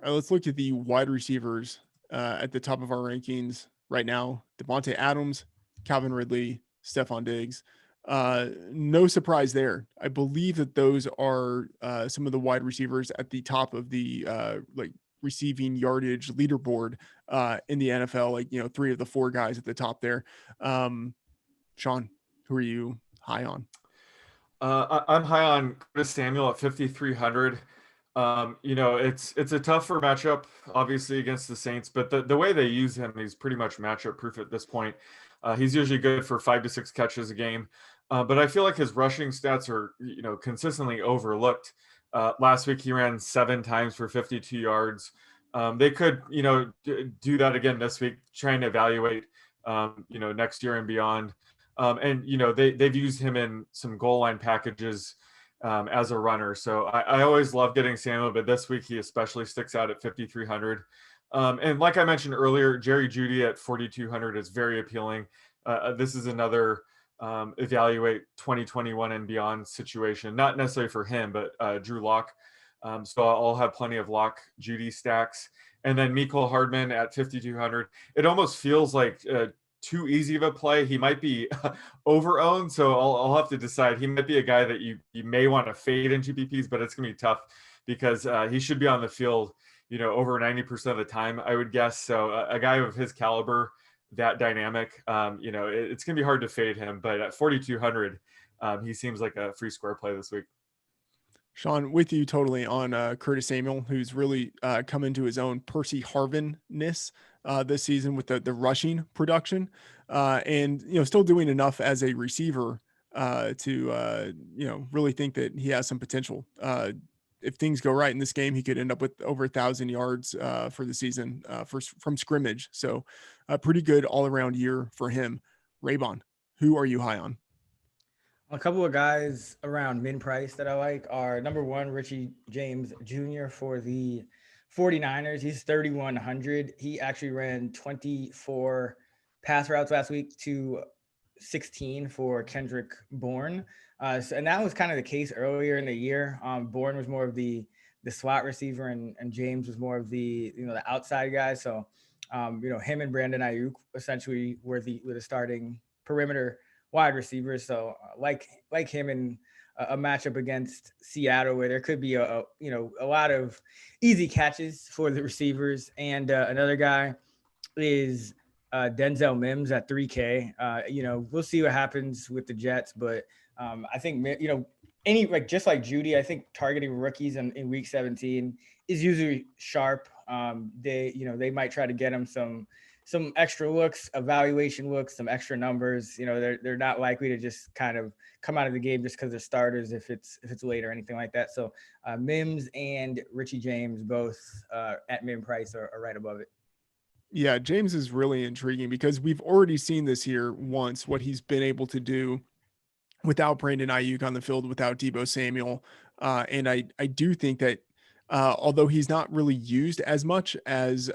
All right, let's look at the wide receivers at the top of our rankings right now. Devonte Adams, Calvin Ridley, Stephon Diggs. No surprise there. I believe that those are some of the wide receivers at the top of the receiving yardage leaderboard in the NFL. Like, three of the four guys at the top there. Sean, who are you high on? I'm high on Curtis Samuel at 5,300. It's a tougher matchup, obviously, against the Saints, but the way they use him, he's pretty much matchup proof at this point. He's usually good for 5 to 6 catches a game, but I feel like his rushing stats are, consistently overlooked. Last week he ran 7 times for 52 yards. They could, do that again this week, trying to evaluate, next year and beyond. And they've used him in some goal line packages as a runner. So I always love getting Samuel, but this week he especially sticks out at 5,300. And like I mentioned earlier, Jerry Judy at 4,200 is very appealing. This is another evaluate 2021 and beyond situation, not necessarily for him, but Drew Lock. So I'll have plenty of Lock Judy stacks. And then Mecole Hardman at 5,200. It almost feels like too easy of a play. He might be over-owned, so I'll have to decide. He might be a guy that you may want to fade in GPPs, but it's going to be tough because he should be on the field, over 90% of the time, I would guess. So a guy of his caliber, that dynamic, it's going to be hard to fade him. But at 4,200, he seems like a free square play this week. Sean, with you totally on Curtis Samuel, who's really come into his own Percy Harvin-ness this season with the rushing production, and still doing enough as a receiver to really think that he has some potential. If things go right in this game, he could end up with over 1,000 yards for the season from scrimmage. So a pretty good all around year for him. Raybon, who are you high on? A couple of guys around min price that I like are number one, Richie James Jr. for the 49ers. He's 3,100. He actually ran 24 pass routes last week to 16 for Kendrick Bourne. And that was kind of the case earlier in the year. Bourne was more of the slot receiver and James was more of the outside guy. So, him and Brandon Ayuk essentially were the starting perimeter wide receivers. So like him in a matchup against Seattle, where there could be a lot of easy catches for the receivers. And another guy is Denzel Mims at 3K. We'll see what happens with the Jets, but I think just like Judy, I think targeting rookies in week 17 is usually sharp. They might try to get him some extra looks, evaluation looks, some extra numbers. They're not likely to just kind of come out of the game just because they're starters if it's late or anything like that. So Mims and Richie James both at min price are right above it. Yeah, James is really intriguing because we've already seen this year once what he's been able to do without Brandon Ayuk on the field, without Deebo Samuel. And I do think that although he's not really used as much as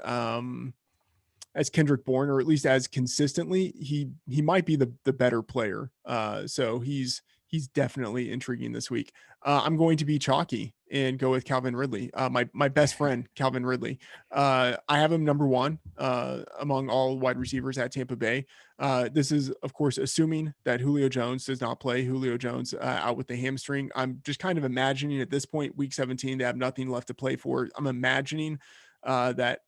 Kendrick Bourne, or at least as consistently, he might be the better player. So he's definitely intriguing this week. I'm going to be chalky and go with Calvin Ridley, my best friend, Calvin Ridley. I have him number one among all wide receivers at Tampa Bay. This is, of course, assuming that Julio Jones does not play. Julio Jones out with the hamstring. I'm just kind of imagining at this point, week 17, they have nothing left to play for. I'm imagining that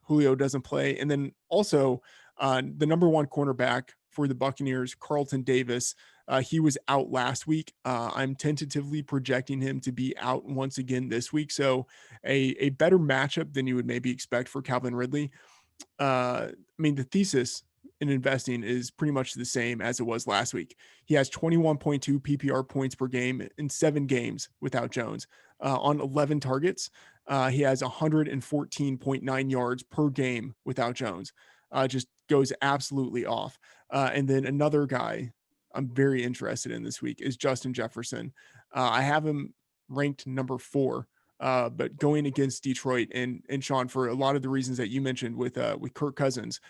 Julio doesn't play. And then also the number one cornerback for the Buccaneers, Carlton Davis, he was out last week. I'm tentatively projecting him to be out once again this week. So a better matchup than you would maybe expect for Calvin Ridley. The thesis in investing is pretty much the same as it was last week. He has 21.2 PPR points per game in 7 games without Jones on 11 targets. He has 114.9 yards per game without Jones. Just goes absolutely off. And then another guy I'm very interested in this week is Justin Jefferson. I have him ranked number 4, but going against Detroit and Sean, for a lot of the reasons that you mentioned with Kirk Cousins,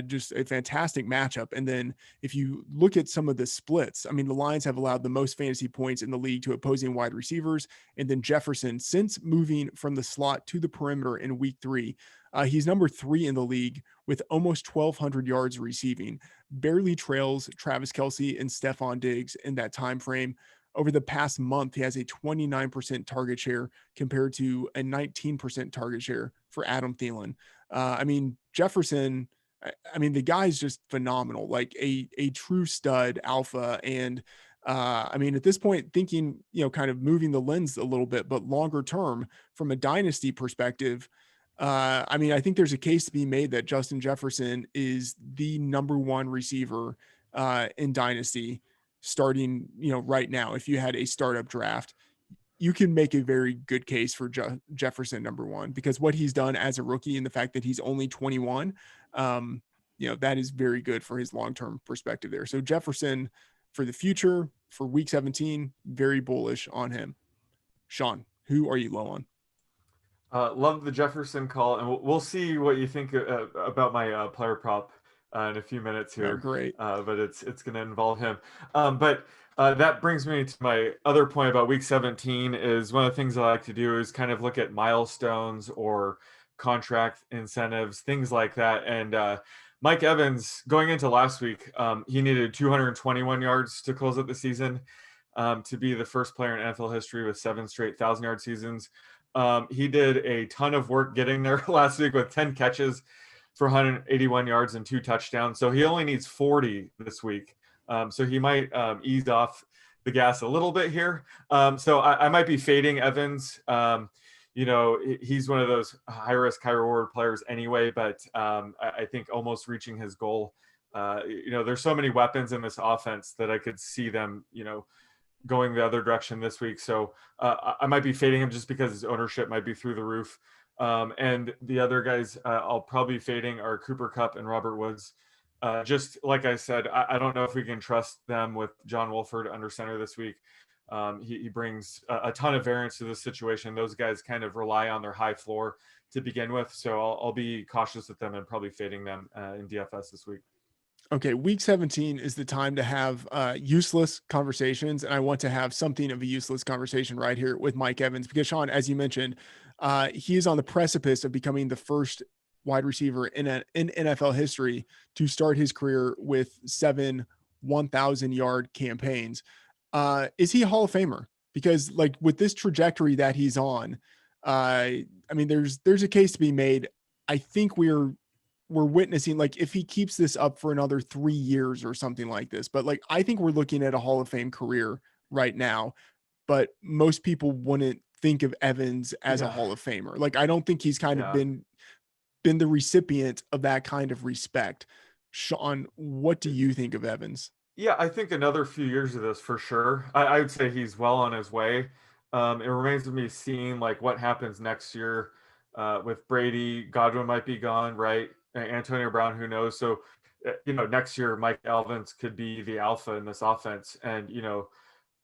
Just a fantastic matchup. And then if you look at some of the splits, I mean, the Lions have allowed the most fantasy points in the league to opposing wide receivers. And then Jefferson, since moving from the slot to the perimeter in week 3, he's number 3 in the league with almost 1,200 yards receiving, barely trails Travis Kelce and Stephon Diggs in that time frame. Over the past month, he has a 29% target share compared to a 19% target share for Adam Thielen. I mean, Jefferson, I mean, the guy's just phenomenal, like a true stud alpha. And I mean, at this point, thinking, kind of moving the lens a little bit, but longer term from a dynasty perspective, I mean, I think there's a case to be made that Justin Jefferson is the number 1 receiver in dynasty starting, right now. If you had a startup draft, you can make a very good case for Jefferson number 1, because what he's done as a rookie and the fact that he's only 21, that is very good for his long-term perspective there. So Jefferson for the future, for week 17, very bullish on him. Sean, who are you low on? Love the Jefferson call, and we'll see what you think about my player prop in a few minutes here. Oh, great. But it's going to involve him. But that brings me to my other point about week 17 is one of the things I like to do is kind of look at milestones or contract incentives, things like that. And Mike Evans, going into last week, he needed 221 yards to close out the season to be the first player in NFL history with 7 straight 1,000-yard seasons. He did a ton of work getting there last week with 10 catches for 181 yards and 2 touchdowns. So he only needs 40 this week. So he might ease off the gas a little bit here. So I might be fading Evans. He's one of those high risk, high reward players anyway, but I think almost reaching his goal. There's so many weapons in this offense that I could see them, going the other direction this week. So I might be fading him just because his ownership might be through the roof. And the other guys I'll probably be fading are Cooper Kupp and Robert Woods. Just like I said, I don't know if we can trust them with John Wolford under center this week. He brings a ton of variance to this situation. Those guys kind of rely on their high floor to begin with. So I'll be cautious with them and probably fading them in DFS this week. Okay, week 17 is the time to have useless conversations, and I want to have something of a useless conversation right here with Mike Evans, because Sean, as you mentioned, he is on the precipice of becoming the first wide receiver in NFL history to start his career with 7 1,000-yard campaigns. Is he a Hall of Famer? Because like with this trajectory that he's on, I mean, there's a case to be made. I think we're witnessing, like, if he keeps this up for another 3 years or something like this, but like, I think we're looking at a Hall of Fame career right now, but most people wouldn't think of Evans as a Hall of Famer. Like, I don't think he's kind of been the recipient of that kind of respect. Sean, what do you think of Evans? Yeah, I think another few years of this for sure. I would say he's well on his way. It remains of me seeing like what happens next year with Brady. Godwin might be gone, right? Antonio Brown, who knows? So, next year, Mike Evans could be the alpha in this offense. And,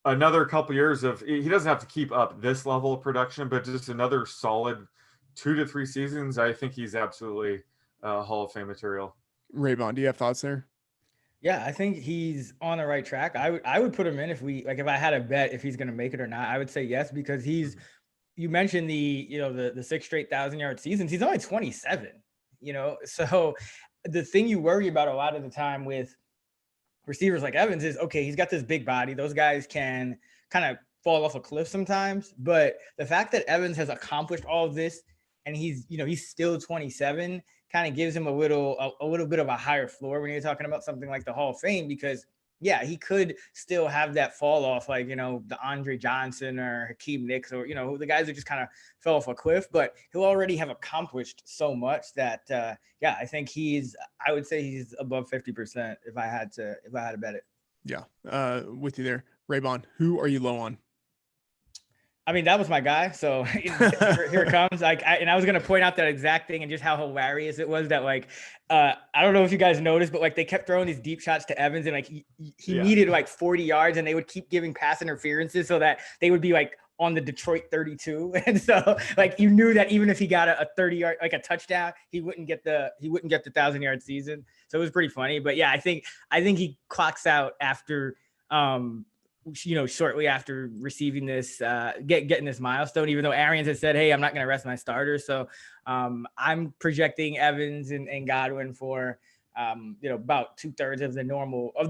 another couple years of, he doesn't have to keep up this level of production, but just another solid 2 to 3 seasons. I think he's absolutely Hall of Fame material. Raybon, do you have thoughts there? Yeah, I think he's on the right track. I would put him in if I had a bet if he's going to make it or not. I would say yes, because you mentioned the 6 straight 1,000-yard seasons. He's only 27. So the thing you worry about a lot of the time with receivers like Evans is, okay, he's got this big body. Those guys can kind of fall off a cliff sometimes. But the fact that Evans has accomplished all of this and he's still 27 kind of gives him a little bit of a higher floor when you're talking about something like the Hall of Fame, because yeah, he could still have that fall off, like, the Andre Johnson or Hakeem Nicks or, the guys that just kind of fell off a cliff, but he'll already have accomplished so much that, I think I would say he's above 50% if I had to bet it. Yeah. With you there. Raybon, who are you low on? I mean, that was my guy. So here it comes. I was going to point out that exact thing and just how hilarious it was that, like, I don't know if you guys noticed, but like they kept throwing these deep shots to Evans and like he needed like 40 yards and they would keep giving pass interferences so that they would be like on the Detroit 32. And so like you knew that even if he got a 30-yard, like a touchdown, he wouldn't get the 1,000-yard season. So it was pretty funny. But yeah, I think he clocks out after shortly after receiving this, getting this milestone, even though Arians has said, hey, I'm not going to rest my starters. So I'm projecting Evans and Godwin for, about 2/3 of the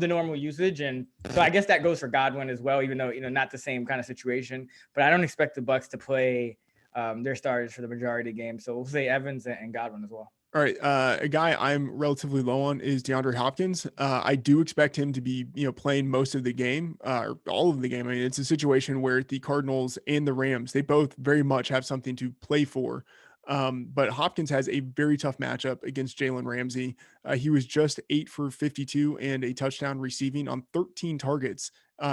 normal usage. And so I guess that goes for Godwin as well, even though, not the same kind of situation, but I don't expect the Bucs to play their starters for the majority of the game. So we'll say Evans and Godwin as well. All right. A guy I'm relatively low on is DeAndre Hopkins. I do expect him to be, playing most of the game, or all of the game. I mean, it's a situation where the Cardinals and the Rams, they both very much have something to play for. But Hopkins has a very tough matchup against Jalen Ramsey. He was just 8 for 52 and a touchdown receiving on 13 targets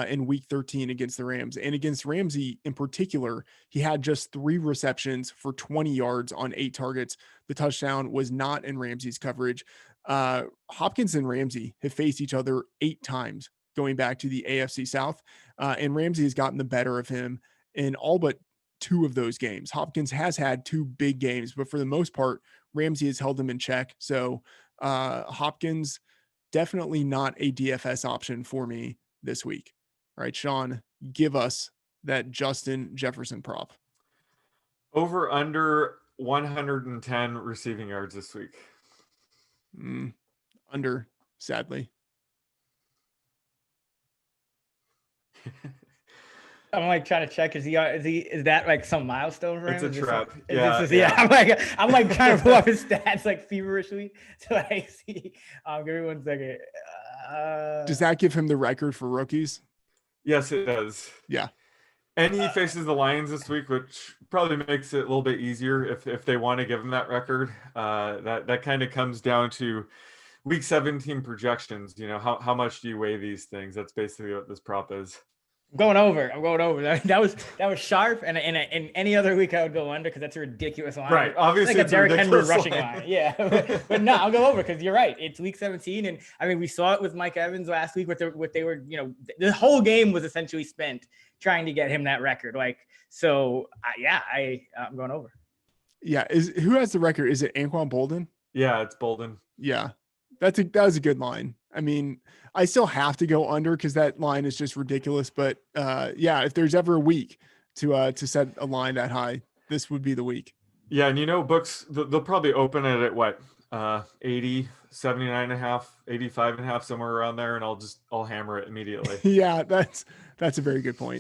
in week 13 against the Rams. And against Ramsey in particular, he had just 3 receptions for 20 yards on 8 targets. The touchdown was not in Ramsey's coverage. Hopkins and Ramsey have faced each other 8 times going back to the AFC South. And Ramsey has gotten the better of him in all but 2 of those games. Hopkins has had 2 big games, but for the most part, Ramsey has held him in check. So Hopkins, definitely not a DFS option for me this week. All right, Sean, give us that Justin Jefferson prop. Over under 110 receiving yards this week. Under, sadly. I'm like trying to check. Is that like some milestone for him? It's a trap. I'm like trying to pull up his stats like feverishly so I see. Give me 1 second. Does that give him the record for rookies? Yes, it does. Yeah. And he faces the Lions this week, which probably makes it a little bit easier if they want to give him that record. That kind of comes down to week 17 projections. How much do you weigh these things? That's basically what this prop is. I'm going over. That was sharp, and any other week I would go under because that's a ridiculous line. Right, obviously like a Derrick Henry rushing line. line. Yeah, but no, I'll go over because you're right. It's week 17, and I mean we saw it with Mike Evans last week. What they were, the whole game was essentially spent trying to get him that record. Like so, I'm going over. Yeah, who has the record? Is it Anquan Bolden? Yeah, it's Bolden. Yeah, that was a good line. I mean, I still have to go under because that line is just ridiculous. But if there's ever a week to set a line that high, this would be the week. Yeah, and books, they'll probably open it at what, 80, 79.5, 85.5, somewhere around there, and I'll hammer it immediately. Yeah, that's a very good point.